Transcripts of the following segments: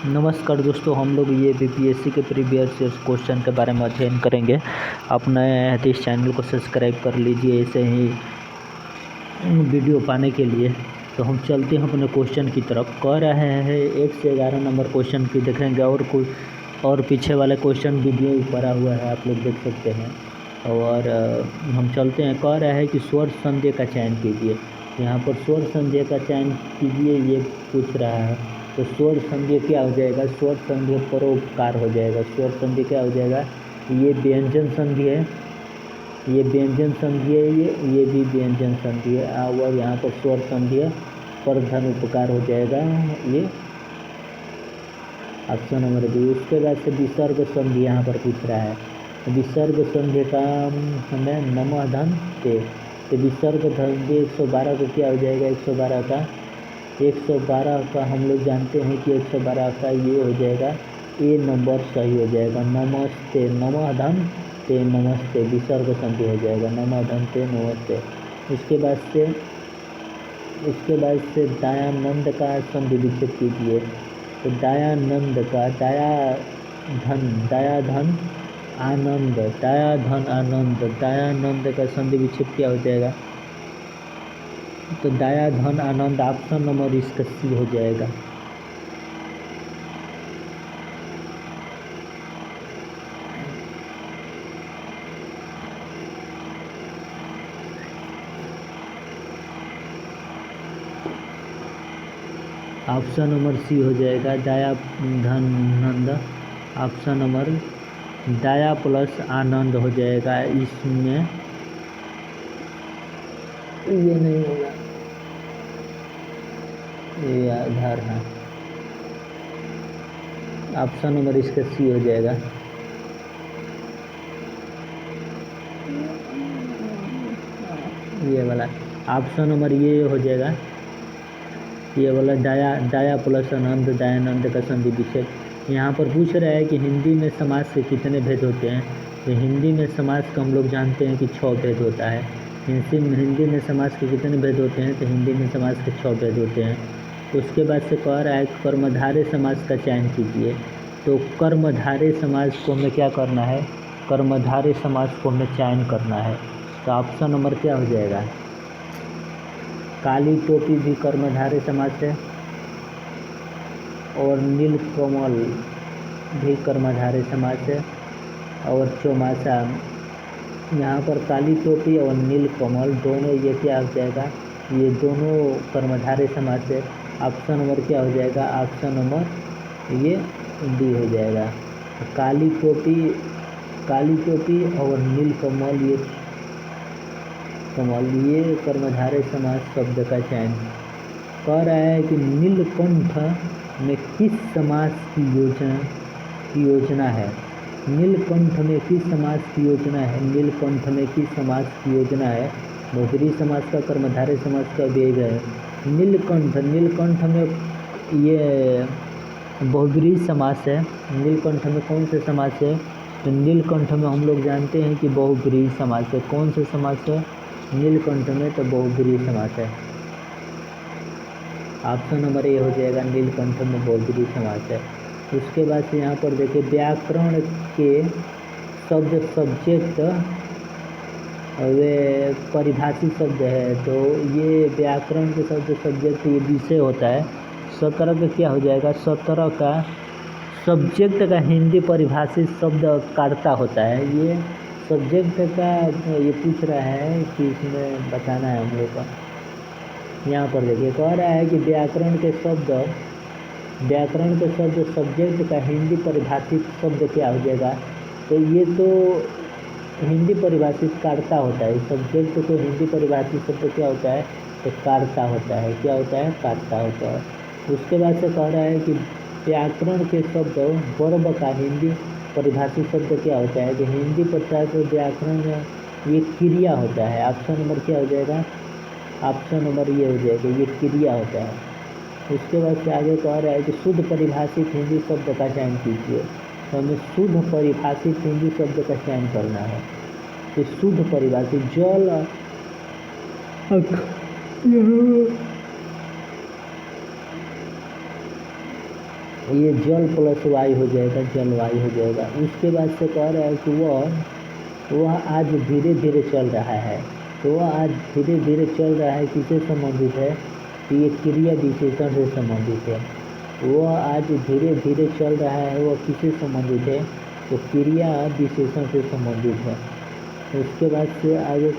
नमस्कार दोस्तों, हम लोग ये बीपीएससी के प्रीवियस ईयर क्वेश्चन के बारे में अध्ययन करेंगे। आप नए हैं तो इस चैनल को सब्सक्राइब कर लीजिए ऐसे ही वीडियो पाने के लिए। तो हम चलते हैं अपने क्वेश्चन की तरफ। कह रहे हैं 1 से 11 नंबर क्वेश्चन की देखेंगे और पीछे वाले क्वेश्चन वीडियो पड़ा हुआ है, आप लोग देख सकते हैं। और हम चलते हैं। कह रहा है कि स्वर संध्या का चयन कीजिए। यहाँ पर स्वर संध्या का चयन कीजिए ये पूछ रहा है। तो स्वर संध्या क्या हो जाएगा? स्वर संध्या परोपकार हो जाएगा। स्वर संध्या क्या हो जाएगा? ये व्यंजन संधि है, ये व्यंजन संधि है, ये भी व्यंजन संधि है। और यहाँ पर स्वर संध्या पर धन उपकार हो जाएगा, ये ऑप्शन नंबर बी। उसके बाद से विसर्ग संधि यहाँ पर पूछ रहा है। विसर्ग संधि का हमें नमः धन ते। तो विसर्ग संधि 112 का क्या हो जाएगा? 112 का हम लोग जानते हैं कि 112 का ये हो जाएगा, ए नंबर सही हो जाएगा। नमस्ते, नमः धन ते नमस्ते, विसर्ग संधि हो जाएगा, नमः धन ते नमस्ते। उसके बाद से दयानंद का संधि विच्छेद कीजिए। तो दयानंद का दया धन आनंद, दया धन आनंद, दयानंद का संधि विच्छेद क्या हो जाएगा? तो दया धन आनंद, ऑप्शन नंबर इसका सी हो जाएगा। ऑप्शन नंबर सी हो जाएगा, दया धन नंद। ऑप्शन नंबर दया प्लस आनंद हो जाएगा। इसमें ये नहीं होगा, ये आधार है। ऑप्शन नंबर इसका सी हो जाएगा। ये वाला ऑप्शन नंबर ये हो जाएगा, ये वाला दया प्लस आनंद, दयानंद का संधि विच्छेद। यहाँ पर पूछ रहा है कि हिंदी में समास के कितने भेद होते हैं। तो हिंदी में समास का हम लोग जानते हैं कि 6 भेद होता है। हिंदी में समास के कितने भेद होते हैं? तो हिंदी में समास के 6 भेद होते हैं। उसके बाद से कह रहा है कर्मधारय समास का चयन कीजिए। तो कर्मधारय समास को हमें क्या करना है? कर्मधारय समास को हमें चयन करना है। तो ऑप्शन नंबर क्या हो जाएगा? काली टोपी भी कर्मधारय समास है, और नीलकमल भी कर्मधारय समास है, और चौमासा। यहाँ पर काली टोपी और नीलकमल दोनों ये क्या हो जाएगा? ये दोनों कर्मधारय समास है। ऑप्शन नंबर क्या हो जाएगा? ऑप्शन नंबर ये डी हो जाएगा। काली टोपी और नीलकमल ये कर्मधारय समास शब्द का चयन। कह रहा है कि नीलकंठ में किस समास की योजना है? नीलकंठ में किस समास की योजना है? नीलकंठ में किस समास की योजना है? बहुब्रीहि समास का, कर्मधारय समास का वेग है। नीलकंठ में ये बहुब्रीहि समास है। नीलकंठ में कौन से समास है? तो नीलकंठ में हम लोग जानते हैं कि बहुब्रीहि समास है। कौन से समास है? नीलकंठ में तो बहुब्रीहि समास है। ऑप्शन नंबर ए हो जाएगा, नीलकंठ में बहुब्रीहि समास है। उसके बाद से यहाँ पर देखिए, व्याकरण के शब्द सब्जेक्ट वे परिभाषित शब्द है। तो ये व्याकरण के शब्द सब्जेक्ट ये विषय होता है। 17 का क्या हो जाएगा? 17 का सब्जेक्ट का हिंदी परिभाषित शब्द कर्ता होता है। ये सब्जेक्ट का ये पूछ रहा है कि इसमें बताना है हम लोग का। यहाँ पर देखिए, कह रहा है कि व्याकरण के शब्द सब्जेक्ट का हिंदी परिभाषित शब्द क्या हो जाएगा? तो ये तो हिंदी परिभाषित कर्ता होता है। सब्जेक्ट को हिंदी परिभाषित शब्द क्या होता है? तो कर्ता होता है। क्या होता है? कर्ता होता है। उसके बाद से कह रहा है कि व्याकरण के शब्द वर्ब का हिंदी परिभाषित शब्द क्या होता है? कि हिंदी पश्चात व्याकरण में ये क्रिया होता है। ऑप्शन नंबर क्या हो जाएगा? ऑप्शन नंबर ये हो जाएगा, ये क्रिया होता है। उसके बाद से आगे कह रहा है कि शुद्ध परिभाषित हिंदी शब्द का चयन कीजिए। तो हमें शुद्ध परिभाषित हिंदी शब्द का चयन करना है। कि शुद्ध परिभाषित जल ये जल प्लस वायु हो जाएगा, जलवायु हो जाएगा। उसके बाद से कह रहा है कि वह आज धीरे धीरे चल रहा है। तो वह आज धीरे धीरे चल रहा है किससे संबंधित है? तो ये क्रिया विशेषण से संबंधित है। वह आज धीरे धीरे चल रहा है, वह किससे संबंधित है? तो क्रिया विशेषण से संबंधित है। उसके बाद से आगे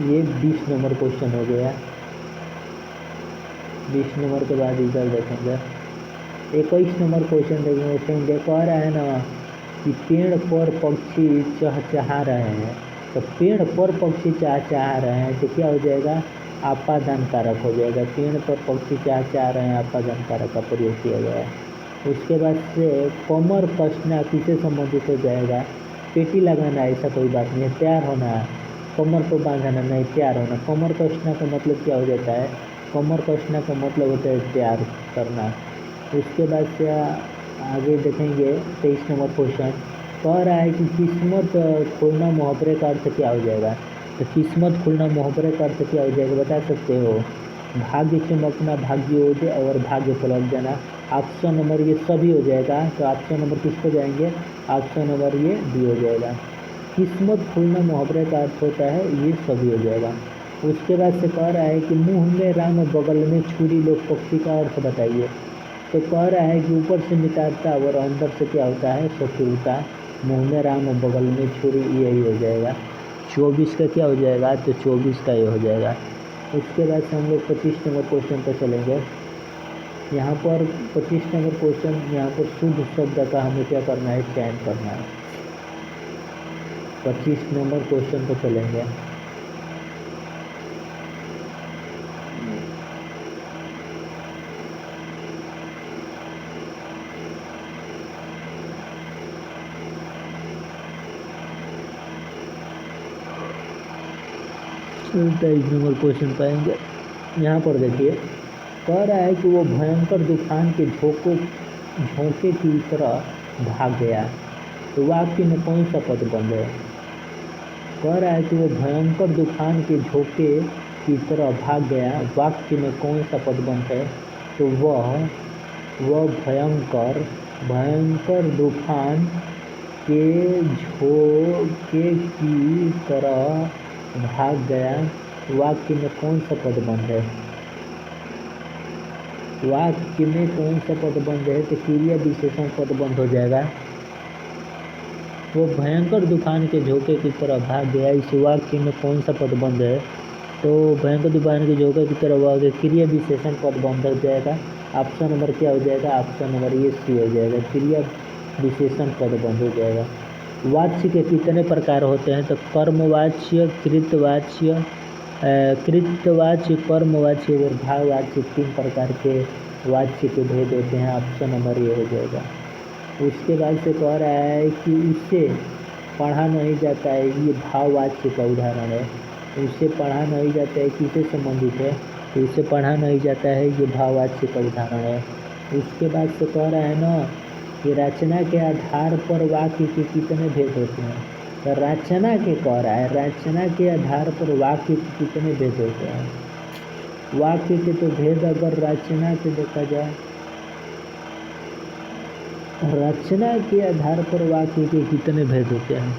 ये 20 नंबर क्वेश्चन हो गया। 20 नंबर के बाद इधर देखेंगे 21 नंबर क्वेश्चन देखेंगे। कह रहा है ना कि पेड़ पर पक्षी चहचहा रहे हैं। तो पेड़ पर पक्षी चहचहा रहे हैं तो क्या हो जाएगा? आपादान कारक हो जाएगा। पेड़ पर पक्षी चहचहा रहे हैं, आपादान कारक का प्रयोग किया गया है। उसके बाद से कमर कसना किससे संबंधित हो जाएगा? पेटी लगाना, ऐसा कोई बात नहीं है। तैयार होना, कमर को बांधना नहीं, तैयार होना। कमर कसना का मतलब क्या हो जाता है? कमर कसना का मतलब होता है तैयार करना। उसके बाद से आगे देखेंगे 23 नंबर क्वेश्चन। कह रहा है कि किस्मत खुलना मुहावरे का अर्थ क्या हो जाएगा? तो किस्मत खुलना मुहावरे का अर्थ क्या हो जाएगा, बता सकते हो? भाग्य चमकना, भाग्योदय और भाग्य पलट जाना। ऑप्शन नंबर ये सभी हो जाएगा। तो ऑप्शन नंबर किस पर जाएंगे? ऑप्शन नंबर ये डी हो जाएगा। किस्मत खुलना मुहावरे का अर्थ होता है ये सभी हो जाएगा। उसके बाद से कह रहा है कि मुंह में राम बगल में छुरी लोग पक्षी का अर्थ बताइए। तो कह रहा है कि ऊपर से मित्रता और अंदर से क्या होता है? शत्रुता। मुंह में राम और बगल में छुरी, यही हो जाएगा। 24 का क्या हो जाएगा? तो 24 का ये हो जाएगा। उसके बाद से हम लोग 25 नंबर क्वेश्चन पर चलेंगे। यहाँ पर 25 नंबर क्वेश्चन, यहाँ पर शुद्ध शब्द का हमें क्या करना है? चयन करना है। 25 नंबर क्वेश्चन पर चलेंगे। तेईस नंबर क्वेश्चन पाएंगे। यहाँ पर देखिए, कह रहा है कि वो भयंकर तूफान के झोंके की तरह भाग गया। तो वाक्य में कौन सा पद बंद है? कह रहा है कि वो भयंकर तूफान के झोंके की तरह भाग गया। वाक्य में कौन सा पद बंद है? तो वह भयंकर तूफान के झोंके की तरह भाग गया। वाक्य में कौन सा पद बंद है? वाक्य में कौन सा पद बंद है? तो क्रिया विशेषण पद बंद हो जाएगा। वो भयंकर तूफान के झोंके की तरह भाग गया, इस वाक्य में कौन सा पद बंद है? तो भयंकर तूफान के झोंके की तरह भाग गया, क्रिया विशेषण पद बंद हो जाएगा। ऑप्शन नंबर क्या हो जाएगा? ऑप्शन नंबर ये सी हो जाएगा। क्रिया विशेषण पद बंद हो जाएगा। वाच्य के कितने प्रकार होते हैं? तो कर्मवाच्य, कृतवाच्य, कर्मवाच्य और भाववाच्य, 3 प्रकार के वाच्य के भेद होते हैं। ऑप्शन नंबर ये हो जाएगा। उसके बाद से कह रहा है कि उसे पढ़ा नहीं जाता है, ये भाववाच्य का उदाहरण है। उसे पढ़ा नहीं जाता है किससे संबंधित है? तो उसे पढ़ा नहीं जाता है, ये भाववाच्य का उदाहरण है। उसके बाद से कह रहा है ना कि रचना के आधार पर वाक्य के कितने भेद होते हैं? तो रचना के कह रहा है, रचना के आधार पर वाक्य के कितने भेद होते हैं? वाक्य के तो भेद अगर रचना के देखा जाए, रचना के आधार पर वाक्य के कितने भेद होते हैं?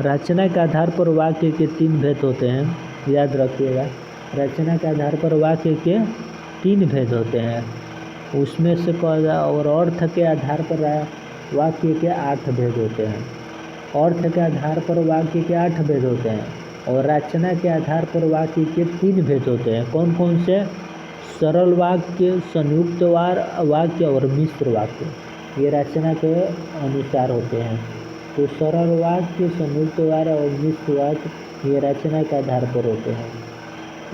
रचना के आधार पर वाक्य के 3 भेद होते हैं, याद रखिएगा। रचना के आधार पर वाक्य के 3 भेद होते हैं। उसमें से और अर्थ के आधार पर वाक्य के 8 भेद होते हैं। अर्थ के आधार पर वाक्य के 8 भेद होते हैं और रचना के आधार पर वाक्य के 3 भेद होते हैं। कौन कौन से? सरल वाक्य, संयुक्त वाक्य और मिश्र वाक्य। ये रचना के अनुसार होते हैं। तो सरल वाक्य, संयुक्त वाक्य और मिश्र वाक्य ये रचना के आधार पर होते हैं।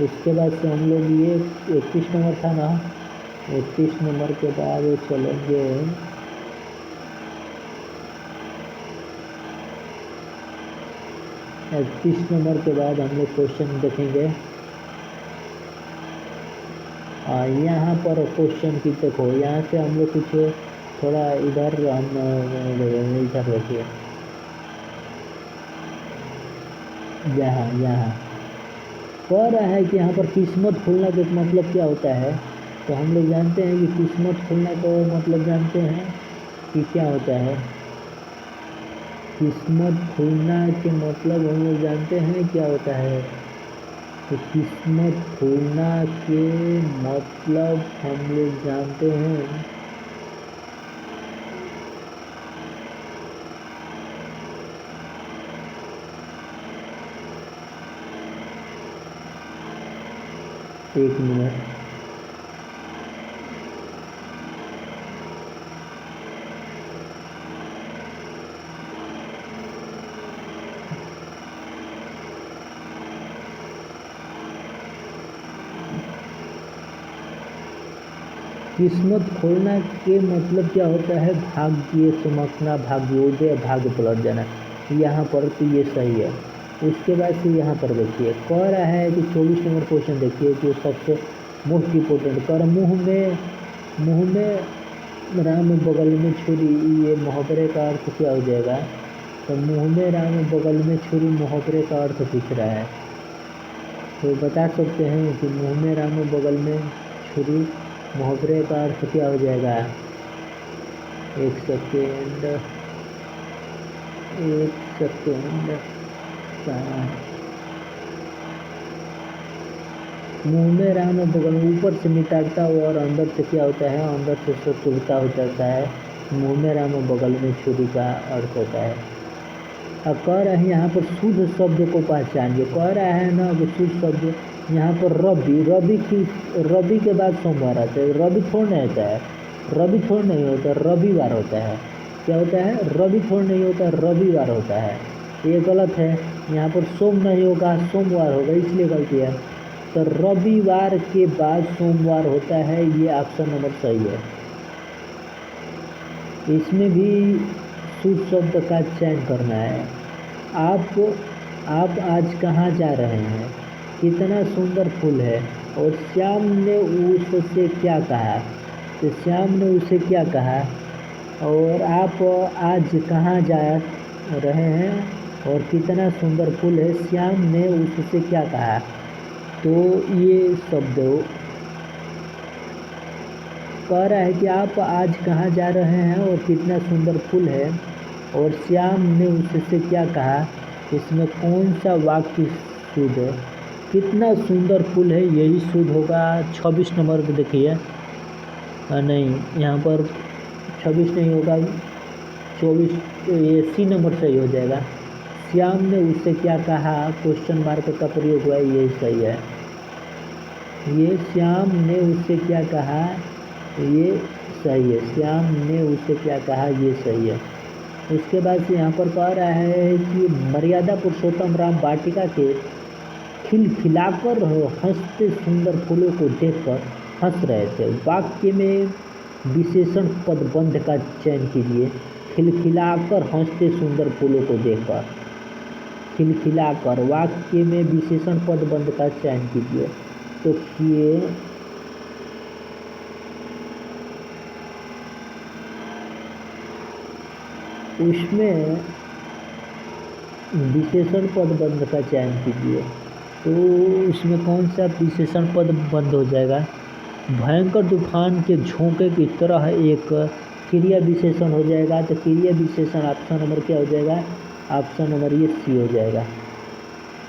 उसके बाद से हम लोग ये 31 नंबर था ना, 31 नंबर के बाद चलेंगे 31 नंबर के बाद हम लोग क्वेश्चन देखेंगे। यहाँ पर क्वेश्चन की देखो, यहाँ से हम लोग कुछ थोड़ा इधर इधर देखिए, यहाँ कह रहा है कि यहाँ पर किस्मत खुलना का मतलब क्या होता है? तो हम लोग जानते हैं कि किस्मत खुलना का मतलब जानते हैं कि क्या होता है। किस्मत खुलना के मतलब हम लोग जानते हैं क्या होता है। तो किस्मत खुलना के मतलब हम लोग जानते हैं एक मिनट। किस्मत खोलना के मतलब क्या होता है, भाग्य चमकना, भाग्योदय, भाग्य पलट जाना। यहाँ पर तो ये सही है। उसके बाद से यहाँ पर देखिए कह रहा है कि 24 नंबर क्वेश्चन देखिए जो सबसे मोस्ट इम्पोर्टेंट कर मुँह में राम बगल में छुरी, ये मुहावरे का अर्थ क्या हो जाएगा। तो मुँह में राम बगल में छुरी मुहावरे का अर्थ पूछ रहा है। तो बता सकते हैं कि मुँह में राम बगल में छुरी मुहावरे का अर्थ क्या हो जाएगा। एक सेकेंड मुँह में राम बगल में ऊपर से मिटाता हुआ और अंदर से क्या होता है, अंदर से शत्रुता हो जाता है। मुँह में राम बगल में छुरी का अर्थ होता है। अब कह रहे हैं यहाँ पर शुद्ध शब्द को पहचानिए। कह रहा है ना कि शुद्ध शब्द यहाँ पर रवि के बाद सोमवार आता है। रवि थोड़ा नहीं होता है, रवि थोड़ा नहीं होता, रविवार होता है। क्या होता है, रवि थोड़ा नहीं होता, रविवार होता है। ये गलत है। यहाँ पर सोम नहीं होगा, सोमवार होगा, इसलिए गलती है। तो रविवार के बाद सोमवार होता है, ये ऑप्शन नंबर सही है। इसमें भी शुद्ध शब्द का चयन करना है। आप आज कहाँ जा रहे हैं, कितना सुंदर फूल है, और श्याम ने उससे क्या कहा। तो श्याम ने उसे क्या कहा, और आप आज कहाँ जा रहे हैं और कितना सुंदर फूल है, श्याम ने उससे क्या कहा। तो ये शब्द कह रहा है कि आप आज कहाँ जा रहे हैं और कितना सुंदर फूल है, और श्याम ने उससे क्या कहा। इसमें कौन सा वाक्य शुद्ध है। कितना सुंदर फूल है यही शुद्ध होगा। 26 नंबर पे देखिए, नहीं यहाँ पर 26 नहीं होगा, 24 ये सी नंबर सही हो जाएगा। श्याम ने उससे क्या कहा, क्वेश्चन मार्क का प्रयोग हुआ है, यही सही है। ये श्याम ने उससे क्या कहा, ये सही है। श्याम ने उससे क्या कहा, ये सही है। उसके बाद से यहाँ पर कह रहा है कि मर्यादा पुरुषोत्तम राम वाटिका के खिलखिलाकर हंसते सुंदर फूलों को देखकर हंस रहे थे। वाक्य में विशेषण पदबंध का चयन कीजिए। खिलखिलाकर हंसते सुंदर फूलों को देखकर, खिलखिलाकर, वाक्य में विशेषण पदबंध का चयन कीजिए। तो ये उसमें विशेषण पदबंध का चयन कीजिए। तो उसमें कौन सा विशेषण पद बंद हो जाएगा। भयंकर तूफान के झोंके की तरह एक क्रिया विशेषण हो जाएगा। तो क्रिया विशेषण ऑप्शन नंबर क्या हो जाएगा, ऑप्शन नंबर ये सी हो जाएगा।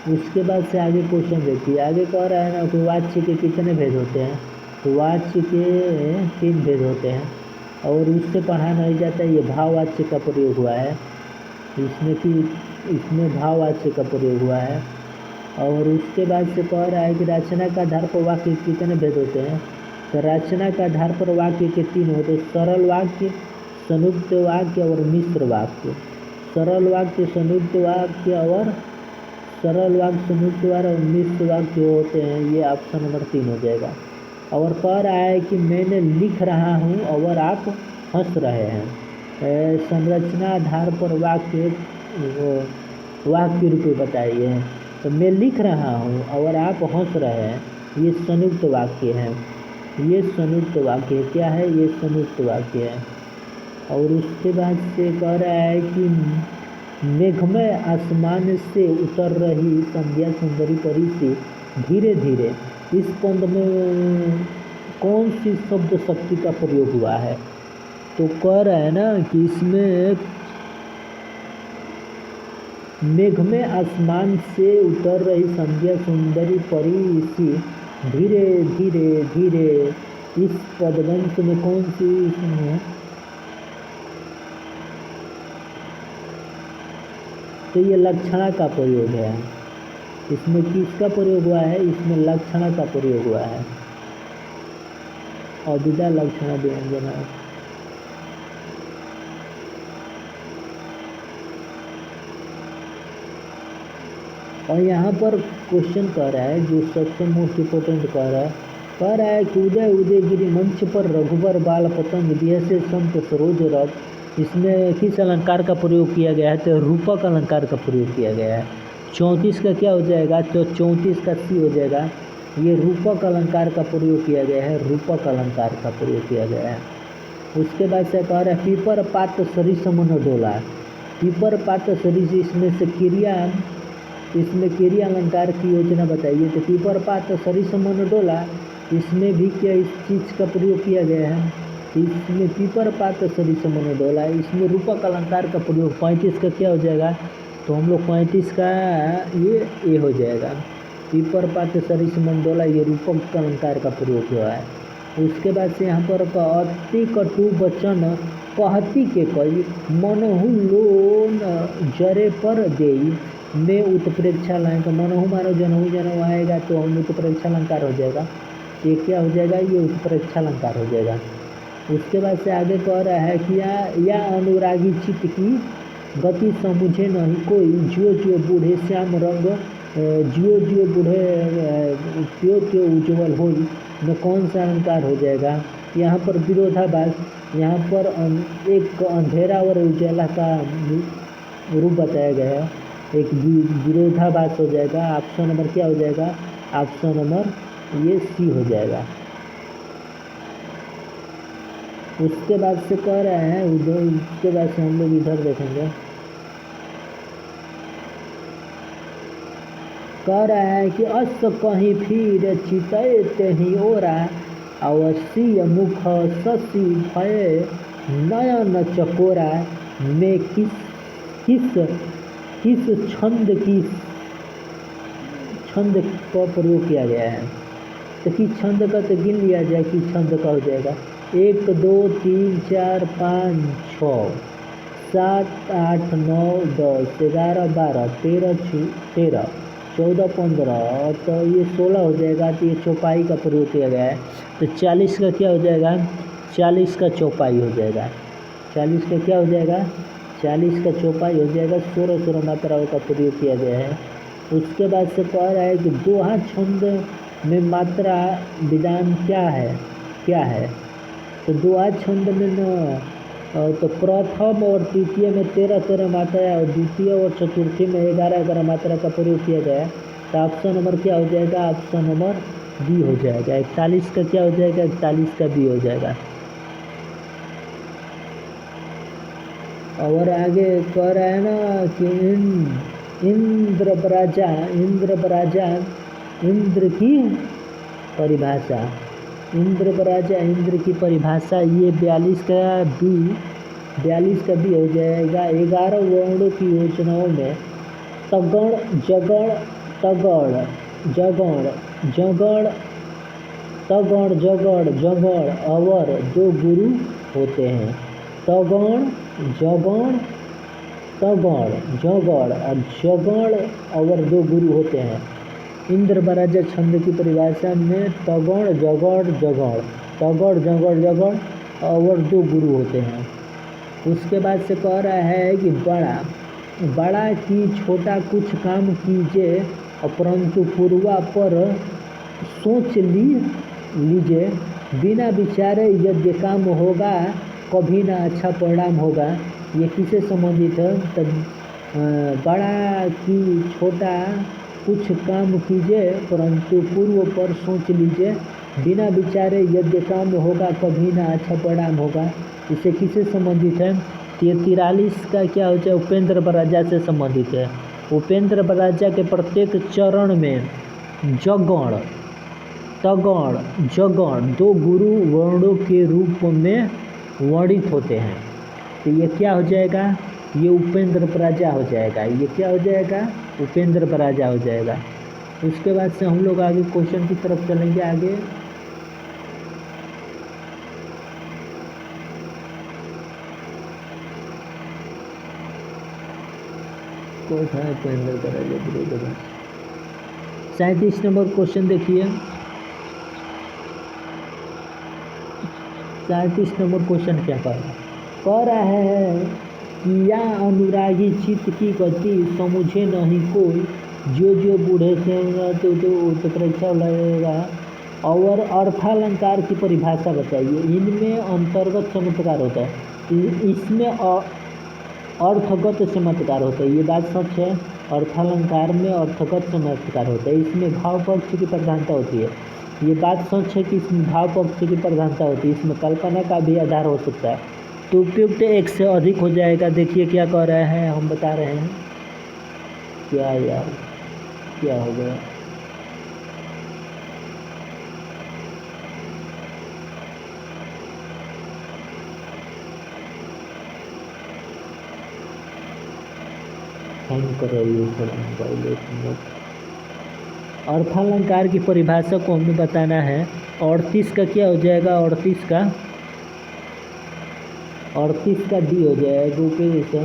उसके बाद से आगे क्वेश्चन देखिए। आगे कह रहा है ना कि वाच्य के कितने भेद होते हैं। तो वाच्य के 3 भेद होते हैं, और उससे पढ़ा नहीं जाता है। ये भाववाच्य का प्रयोग हुआ है इसमें भाववाच्य का प्रयोग हुआ है। और उसके बाद से कह रहा है कि रचना का आधार पर वाक्य कितने भेद होते हैं। तो रचना का आधार पर वाक्य के 3 होते हैं, सरल वाक्य, संयुक्त वाक्य और मिश्र वाक्य। सरल वाक्य, संयुक्त वाक्य और संयुक्त वाक्य और मिश्र वाक्य होते हैं। ये ऑप्शन नंबर 3 हो जाएगा। और कह रहा है कि मैं लिख रहा हूँ और आप हंस रहे हैं। संरचना आधार पर वाक्य रूप बताइए। तो मैं लिख रहा हूँ और आप हंस रहे हैं, ये संयुक्त वाक्य है। ये संयुक्त वाक्य क्या है, ये संयुक्त वाक्य है। और उसके बाद से कह रहा है कि मेघमय आसमान से उतर रही संध्या सुंदरी परी से धीरे धीरे इस कौन सी शब्द शक्ति का प्रयोग हुआ है? तो कह रहा है ना कि इसमें मेघ में आसमान से उतर रही संध्या सुंदरी परी सी धीरे धीरे धीरे, इस पदवंश में कौन सी है? तो ये लक्षणा का प्रयोग है। इसमें किसका प्रयोग हुआ है? इसमें लक्षणा का प्रयोग हुआ है। अविदा लक्षणा व्यंजना। और यहाँ पर क्वेश्चन कह रहा है, जो सबसे मोस्ट इम्पोर्टेंट कह रहा है कि उदय उदयगिरी मंच पर रघुबर बाल पतंग दिए संत सरोज रथ, इसमें किस अलंकार का प्रयोग किया गया है? तो रूपक अलंकार का प्रयोग किया गया है। 34 का क्या हो जाएगा? तो 34 का सी हो जाएगा। ये रूपक अलंकार का प्रयोग किया गया है, रूपक अलंकार का प्रयोग किया गया है। उसके बाद से कह रहा है पीपर पात सरिस मन डोला। पीपर पात सरिस, इसमें क्रिया अलंकार की योजना बताइए। तो पीपर पात सरिस मन डोला, इसमें भी क्या इस चीज़ का प्रयोग किया गया है? इसमें पीपर पात सरिस मन डोला, इसमें रूपक अलंकार का प्रयोग। 35 का क्या हो जाएगा? तो हम लोग 35 का ये हो जाएगा। पीपर पात सरिस मन डोला, ये रूपक अलंकार का प्रयोग हुआ है। उसके बाद से यहाँ पर अति कटु वचन कहती के कई, मनहु लोन जरे पर देई, में उत्प्रेक्षा अलंकार। मनहु मानो जनहु, जनहु आएगा तो हम उत्प्रेक्षा अलंकार हो जाएगा। ये क्या हो जाएगा? ये उत्प्रेक्षा अलंकार हो जाएगा। उसके बाद से आगे कह रहा है कि या अनुरागी चित्त की गति समझे नहीं कोई, जियो जियो बूढ़े श्याम रंग, जियो जियो बूढ़े त्यो त्यो उज्ज्वल होई, में कौन सा अलंकार हो जाएगा? यहाँ पर विरोधाभास, यहाँ पर एक अंधेरा और उजाला का रूप बताया गया है, एक विरोधाभास हो जाएगा। ऑप्शन नंबर क्या हो जाएगा? ऑप्शन नंबर ये सी हो जाएगा। उसके बाद से कह रहे हैं उधर, उसके बाद से हम लोग इधर देखेंगे। कह रहा है कि अस कहीं फिर चितय तेहि ओरा, अवश्य मुख शशि भय नयन चकोरा, में किस छंद का प्रयोग किया गया है? तो किस छंद का तो गिन लिया जाए, किस छंद का हो जाएगा? 1 2 3 4 5 6 7 8 9 10 11 12 13 14 15, तो ये 16 हो जाएगा। तो ये चौपाई का प्रयोग किया गया है। तो 40 का क्या हो जाएगा? 40 का चौपाई हो जाएगा। 40 का क्या हो जाएगा? 40 का चौपाई हो जाएगा। 16 मात्राओं का प्रयोग किया गया है। उसके बाद से कह रहा है कि दोहा छंद में मात्रा विधान क्या है? तो दोहा छंद में न तो प्रथम और तृतीय में 13 मात्रा और द्वितीय और चतुर्थी में 11 मात्रा का प्रयोग किया गया है। तो ऑप्शन नंबर क्या हो जाएगा? ऑप्शन नंबर बी हो जाएगा। 41 का क्या हो जाएगा? 41 का बी हो जाएगा। और आगे कह रहा है ना कि इंद्र की परिभाषा, ये 42 का भी हो जाएगा। 11 वर्णों की योजनाओं में तगण जगण अवर 2 गुरु होते हैं। तगण जगण और जगण अवर 2 गुरु होते हैं। इंद्र बराजा छंद की परिभाषा में तगण जगण और 2 गुरु होते हैं। उसके बाद से कह रहा है कि बड़ा की छोटा कुछ काम कीजिए, परंतु पूर्वा पर सोच लीजिए, बिना विचारे यदि काम होगा कभी ना अच्छा परिणाम होगा। ये किससे संबंधित है? तो बड़ा की छोटा कुछ काम कीजिए, परंतु पूर्व पर सोच लीजिए, बिना विचारे यदि काम होगा कभी ना अच्छा परिणाम होगा। इसे किससे संबंधित है? 43 का क्या हो जाए? उपेंद्र बराजा से संबंधित है। उपेंद्र बराजा के प्रत्येक चरण में जगण तगण जगण दो गुरु वर्णों के रूप में वर्णित होते हैं। तो ये क्या हो जाएगा, ये उपेंद्र प्रजा हो जाएगा। ये क्या हो जाएगा, उपेंद्र प्रजा हो जाएगा। उसके बाद से हम लोग आगे क्वेश्चन की तरफ चलेंगे। आगे कौन था उपेंद्र प्रजा? 37 नंबर क्वेश्चन देखिए। 37 नंबर क्वेश्चन क्या कह रहा है कि या अनुरागी चित्त की गति समझे नहीं कोई, जो जो बूढ़े से तो परीक्षा लगेगा। और अर्थालंकार की परिभाषा बताइए। इनमें अंतर्गत चमत्कार होता है, इसमें अर्थगत चमत्कार होता है। ये बात सच है। अर्थालंकार में अर्थगत चमत्कार होता है, इसमें भाव पक्ष की प्रधानता होती है। ये बात सच है कि इसमें भाव पक्ष की प्रधानता होती है, इसमें कल्पना का भी आधार हो सकता है। तो उपयुक्त एक से अधिक हो जाएगा। देखिए क्या कह रहा है, हम बता रहे हैं। क्या यार, क्या हो गया? हैंग कर रही है थोड़ा मोबाइल। अर्थालंकार की परिभाषा को हमें बताना है। 38 का क्या हो जाएगा, 38 का डी हो जाएगा। रूपे से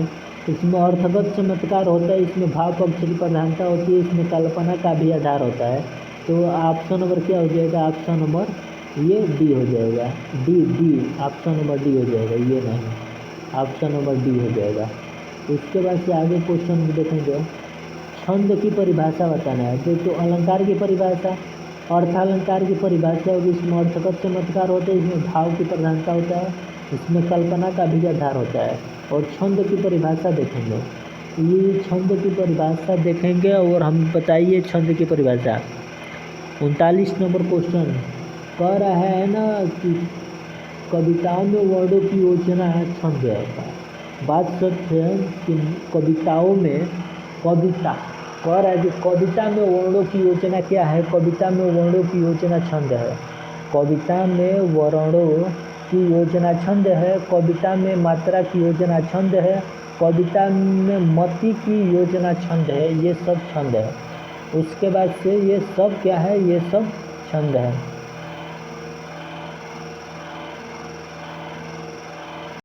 इसमें अर्थगत चमत्कार होता है, इसमें भाव पक्ष की प्रधानता होती है, इसमें कल्पना का भी आधार होता है। तो ऑप्शन नंबर क्या हो जाएगा, ऑप्शन नंबर ये डी हो जाएगा। डी ऑप्शन नंबर डी हो जाएगा, ये नहीं, ऑप्शन नंबर डी हो जाएगा। उसके बाद से आगे क्वेश्चन देखेंगे। छंद की परिभाषा बताना है। तो अलंकार की परिभाषा, अर्थालंकार की परिभाषा होगी। इसमें अर्थगत चमत्कार होते हैं, इसमें भाव की प्रधानता होता है, इसमें कल्पना का भी आधार होता है। और छंद की परिभाषा देखेंगे। ये छंद की परिभाषा देखेंगे और हम बताइए छंद की परिभाषा। 39 नंबर क्वेश्चन कह रहा है ना कि कविताओं में वर्णों की योजना छंद है। बात सच है कि कविताओं में कविता कह रहा है कि कविता में वर्णों की योजना क्या है, कविता में वर्णों की योजना छंद है। कविता में वर्णों की योजना छंद है, कविता में मात्रा की योजना छंद है, कविता में मति की योजना छंद है। ये सब छंद है। उसके बाद से ये सब क्या है, ये सब छंद है।